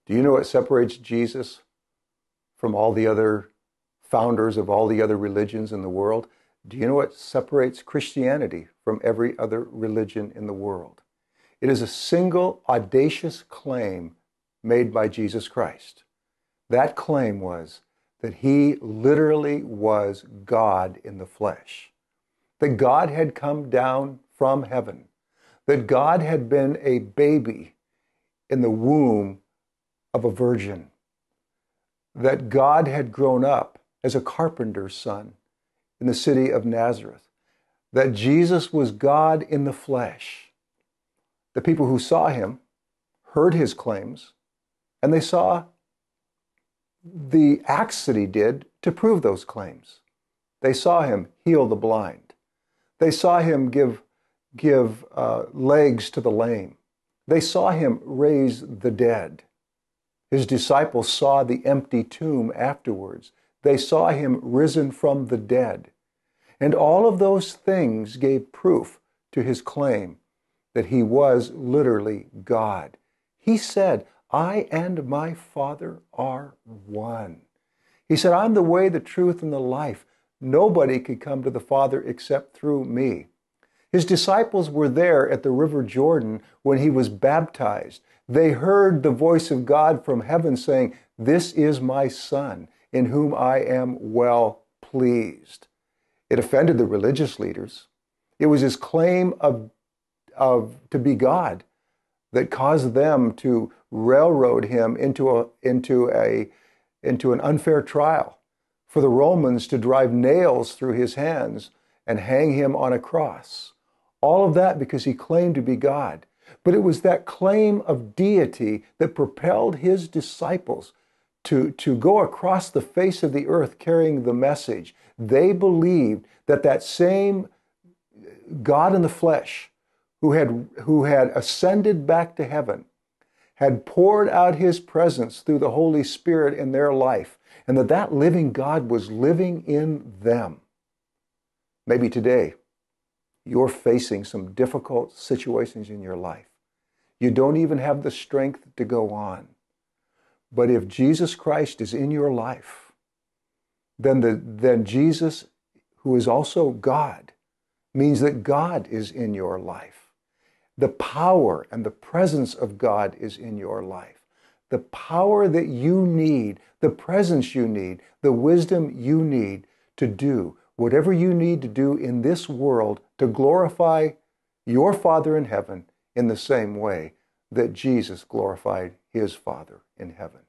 Do you know what separates Jesus from all the other founders of all the other religions in the world? Do you know what separates Christianity from every other religion in the world? It is a single audacious claim made by Jesus Christ. That claim was that he literally was God in the flesh, that God had come down from heaven, that God had been a baby in the womb of a virgin, that God had grown up as a carpenter's son in the city of Nazareth, that Jesus was God in the flesh. The people who saw him heard his claims, and they saw the acts that he did to prove those claims. They saw him heal the blind. They saw him give legs to the lame. They saw him raise the dead. His disciples saw the empty tomb afterwards. They saw him risen from the dead. And all of those things gave proof to his claim that he was literally God. He said, I and my Father are one. He said, I'm the way, the truth, and the life. Nobody could come to the Father except through me. His disciples were there at the River Jordan when he was baptized. They heard the voice of God from heaven saying, this is my Son, in whom I am well pleased. It offended the religious leaders. It was his claim to be God that caused them to railroad him into an unfair trial, for the Romans to drive nails through his hands and hang him on a cross. All of that because he claimed to be God. But it was that claim of deity that propelled his disciples to go across the face of the earth carrying the message. They believed that that same God in the flesh who had ascended back to heaven had poured out his presence through the Holy Spirit in their life, and that living God was living in them. Maybe today you're facing some difficult situations in your life. You don't even have the strength to go on. But if Jesus Christ is in your life, then Jesus, who is also God, means that God is in your life. The power and the presence of God is in your life. The power that you need, the presence you need, the wisdom you need to do whatever you need to do in this world to glorify your Father in heaven in the same way that Jesus glorified his Father in heaven.